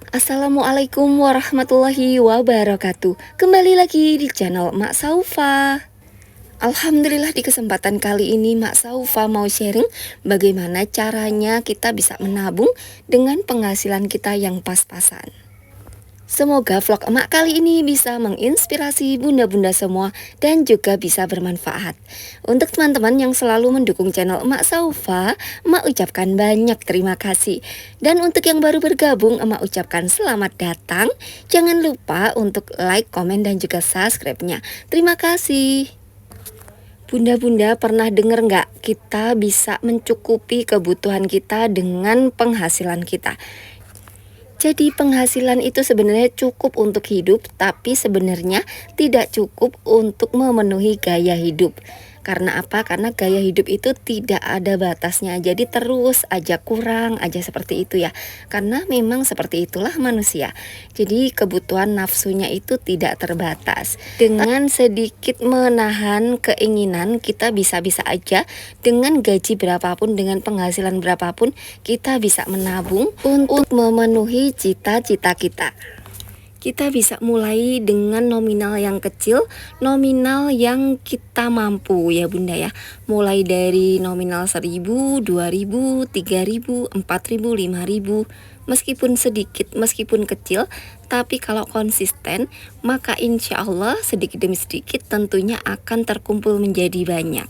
Assalamualaikum warahmatullahi wabarakatuh. Kembali lagi di channel Mak Saufa. Alhamdulillah di kesempatan kali ini Mak Saufa mau sharing bagaimana caranya kita bisa menabung dengan penghasilan kita yang pas-pasan. Semoga vlog emak kali ini bisa menginspirasi bunda-bunda semua dan juga bisa bermanfaat. Untuk teman-teman yang selalu mendukung channel Emak Saufa, emak ucapkan banyak terima kasih. Dan untuk yang baru bergabung, emak ucapkan selamat datang. Jangan lupa untuk like, komen, dan juga subscribe-nya. Terima kasih. Bunda-bunda pernah dengar nggak kita bisa mencukupi kebutuhan kita dengan penghasilan kita? Jadi penghasilan itu sebenarnya cukup untuk hidup, tapi sebenarnya tidak cukup untuk memenuhi gaya hidup. Karena apa? Karena gaya hidup itu tidak ada batasnya. Jadi terus aja kurang aja seperti itu ya. Karena memang seperti itulah manusia. Jadi kebutuhan nafsunya itu tidak terbatas. Dengan sedikit menahan keinginan, kita bisa-bisa aja dengan gaji berapapun, dengan penghasilan berapapun, kita bisa menabung untuk memenuhi cita-cita kita. Kita bisa mulai dengan nominal yang kecil, nominal yang kita mampu ya bunda ya. Mulai dari nominal 1000, 2000, 3000, 4000, 5000. Meskipun sedikit, meskipun kecil, tapi kalau konsisten, maka insya Allah sedikit demi sedikit tentunya akan terkumpul menjadi banyak.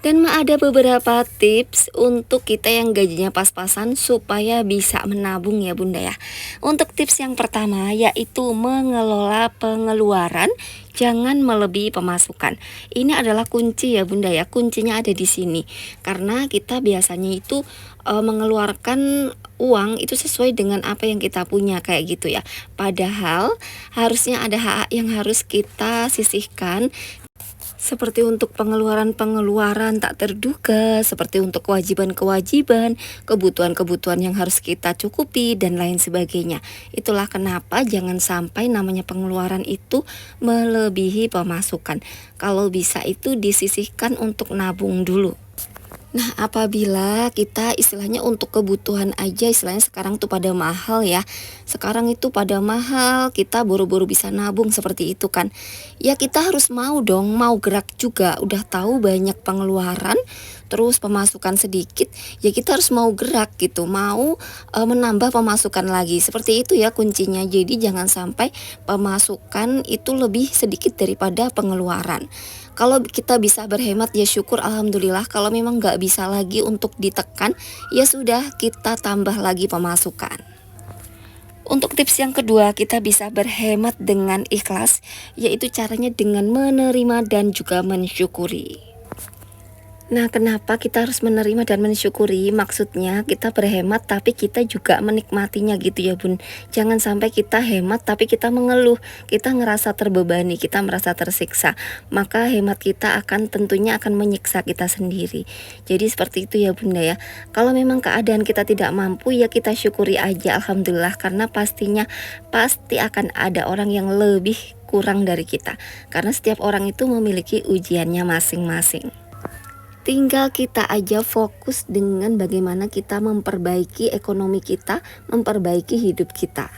Dan ada beberapa tips untuk kita yang gajinya pas-pasan supaya bisa menabung ya bunda ya. Untuk tips yang pertama yaitu mengelola pengeluaran, jangan melebihi pemasukan. Ini adalah kunci ya bunda ya, kuncinya ada di sini. Karena kita biasanya itu mengeluarkan uang itu sesuai dengan apa yang kita punya kayak gitu ya. Padahal harusnya ada hak yang harus kita sisihkan, seperti untuk pengeluaran-pengeluaran tak terduga, seperti untuk kewajiban-kewajiban, kebutuhan-kebutuhan yang harus kita cukupi, dan lain sebagainya. Itulah kenapa jangan sampai namanya pengeluaran itu melebihi pemasukan. Kalau bisa itu disisihkan untuk nabung dulu. Nah, apabila kita istilahnya untuk kebutuhan aja, istilahnya sekarang tuh pada mahal ya. Sekarang itu pada mahal, kita buru-buru bisa nabung seperti itu kan. Ya kita harus mau dong, mau gerak juga. Udah tahu banyak pengeluaran, terus pemasukan sedikit, ya kita harus mau gerak gitu, mau menambah pemasukan lagi. Seperti itu ya kuncinya. Jadi jangan sampai pemasukan itu lebih sedikit daripada pengeluaran. Kalau kita bisa berhemat ya syukur alhamdulillah. Kalau memang nggak bisa lagi untuk ditekan, ya sudah kita tambah lagi pemasukan. Untuk tips yang kedua, kita bisa berhemat dengan ikhlas, yaitu caranya dengan menerima dan juga mensyukuri. Nah, kenapa kita harus menerima dan mensyukuri? Maksudnya kita berhemat tapi kita juga menikmatinya gitu ya bun. Jangan sampai kita hemat tapi kita mengeluh, kita ngerasa terbebani, kita merasa tersiksa. Maka hemat kita tentunya akan menyiksa kita sendiri. Jadi seperti itu ya bunda ya. Kalau memang keadaan kita tidak mampu, ya kita syukuri aja alhamdulillah. Karena pastinya pasti akan ada orang yang lebih kurang dari kita. Karena setiap orang itu memiliki ujiannya masing-masing. Tinggal kita aja fokus dengan bagaimana kita memperbaiki ekonomi kita, memperbaiki hidup kita.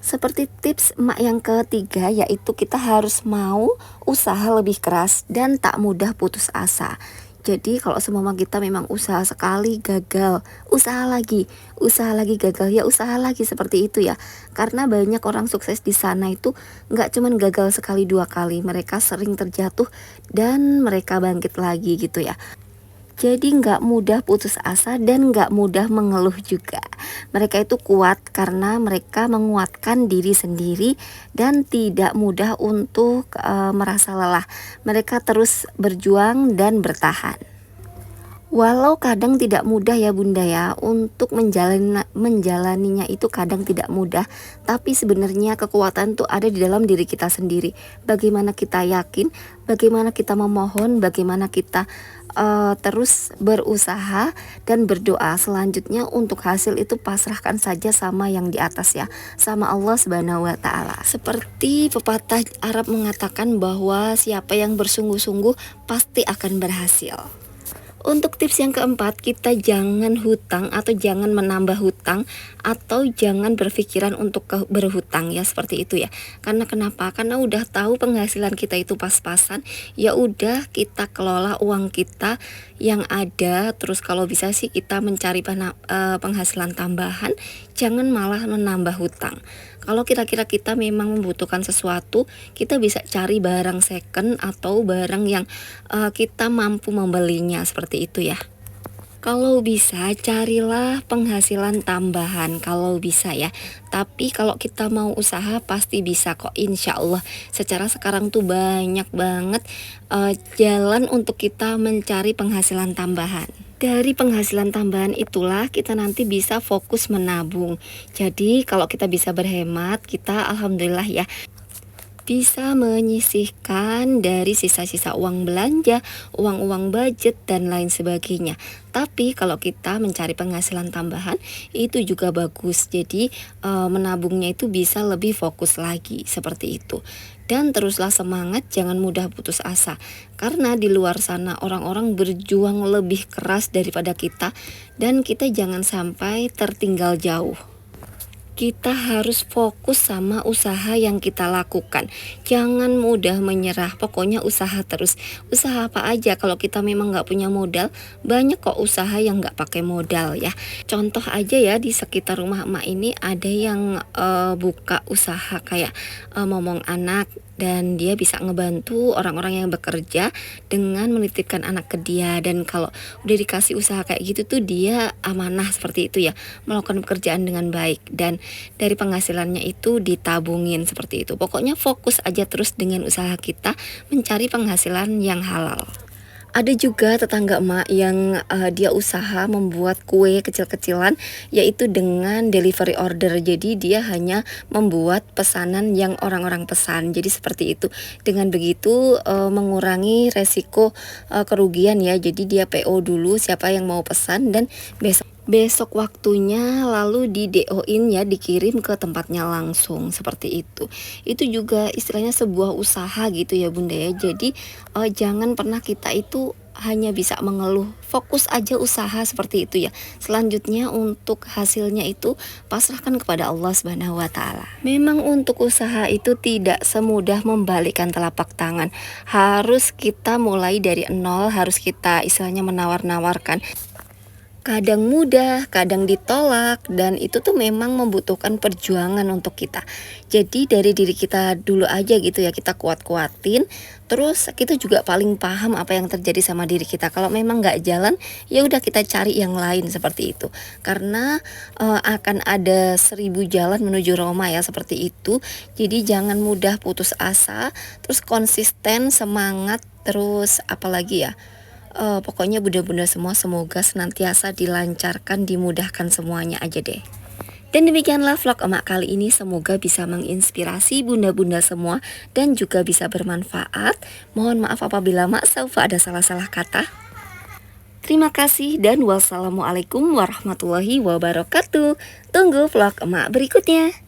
Seperti tips emak yang ketiga, yaitu kita harus mau usaha lebih keras dan tak mudah putus asa. Jadi kalau semua kita memang usaha sekali gagal, usaha lagi gagal, ya usaha lagi seperti itu ya. Karena banyak orang sukses di sana itu nggak cuman gagal sekali dua kali, mereka sering terjatuh dan mereka bangkit lagi gitu ya. Jadi nggak mudah putus asa dan nggak mudah mengeluh juga. Mereka itu kuat karena mereka menguatkan diri sendiri dan tidak mudah untuk merasa lelah. Mereka terus berjuang dan bertahan. Walau kadang tidak mudah ya bunda ya, untuk menjalaninya itu kadang tidak mudah. Tapi sebenarnya kekuatan tuh ada di dalam diri kita sendiri. Bagaimana kita yakin, bagaimana kita memohon, bagaimana kita terus berusaha dan berdoa. Selanjutnya untuk hasil itu pasrahkan saja sama yang di atas ya, sama Allah Subhanahu wa Ta'ala. Seperti pepatah Arab mengatakan bahwa siapa yang bersungguh-sungguh pasti akan berhasil. Untuk tips yang keempat, kita jangan hutang atau jangan menambah hutang atau jangan berpikiran untuk berhutang ya, seperti itu ya. Karena kenapa? Karena udah tahu penghasilan kita itu pas-pasan, ya udah kita kelola uang kita yang ada. Terus kalau bisa sih kita mencari penghasilan tambahan, jangan malah menambah hutang. Kalau kira-kira kita memang membutuhkan sesuatu, kita bisa cari barang second atau barang yang kita mampu membelinya, seperti itu ya. Kalau bisa carilah penghasilan tambahan kalau bisa ya. Tapi kalau kita mau usaha pasti bisa kok, insya Allah. Secara sekarang tuh banyak banget jalan untuk kita mencari penghasilan tambahan. Dari penghasilan tambahan itulah kita nanti bisa fokus menabung. Jadi kalau kita bisa berhemat, kita alhamdulillah ya bisa menyisihkan dari sisa-sisa uang belanja, uang-uang budget dan lain sebagainya. Tapi kalau kita mencari penghasilan tambahan itu juga bagus. Jadi menabungnya itu bisa lebih fokus lagi, seperti itu. Dan teruslah semangat, jangan mudah putus asa. Karena di luar sana orang-orang berjuang lebih keras daripada kita, dan kita jangan sampai tertinggal jauh. Kita harus fokus sama usaha yang kita lakukan. Jangan mudah menyerah, pokoknya usaha terus. Usaha apa aja, kalau kita memang nggak punya modal, banyak kok usaha yang nggak pakai modal ya. Contoh aja ya, di sekitar rumah emak ini ada yang buka usaha kayak momong anak, dan dia bisa ngebantu orang-orang yang bekerja dengan menitipkan anak ke dia. Dan kalau udah dikasih usaha kayak gitu tuh dia amanah, seperti itu ya, melakukan pekerjaan dengan baik, dan dari penghasilannya itu ditabungin, seperti itu. Pokoknya fokus aja terus dengan usaha kita mencari penghasilan yang halal. Ada juga tetangga emak yang dia usaha membuat kue kecil-kecilan, yaitu dengan delivery order. Jadi dia hanya membuat pesanan yang orang-orang pesan. Jadi seperti itu. Dengan begitu mengurangi resiko kerugian ya. Jadi dia PO dulu siapa yang mau pesan, dan besok waktunya lalu di DO-in ya, dikirim ke tempatnya langsung, seperti itu. Itu juga istilahnya sebuah usaha gitu ya Bunda ya. Jadi jangan pernah kita itu hanya bisa mengeluh, fokus aja usaha, seperti itu ya. Selanjutnya untuk hasilnya itu pasrahkan kepada Allah Subhanahu wa taala. Memang untuk usaha itu tidak semudah membalikkan telapak tangan. Harus kita mulai dari nol, harus kita istilahnya menawar-nawarkan. Kadang mudah, kadang ditolak, dan itu tuh memang membutuhkan perjuangan untuk kita. Jadi dari diri kita dulu aja gitu ya, kita kuat-kuatin. Terus kita juga paling paham apa yang terjadi sama diri kita. Kalau memang nggak jalan, ya udah kita cari yang lain, seperti itu. Karena akan ada 1000 jalan menuju Roma ya, seperti itu. Jadi jangan mudah putus asa, terus konsisten, semangat, terus apalagi ya. Pokoknya bunda-bunda semua semoga senantiasa dilancarkan, dimudahkan semuanya aja deh. Dan demikianlah vlog emak kali ini, semoga bisa menginspirasi bunda-bunda semua dan juga bisa bermanfaat. Mohon maaf apabila Mak Saufa ada salah-salah kata. Terima kasih dan wassalamualaikum warahmatullahi wabarakatuh. Tunggu vlog emak berikutnya.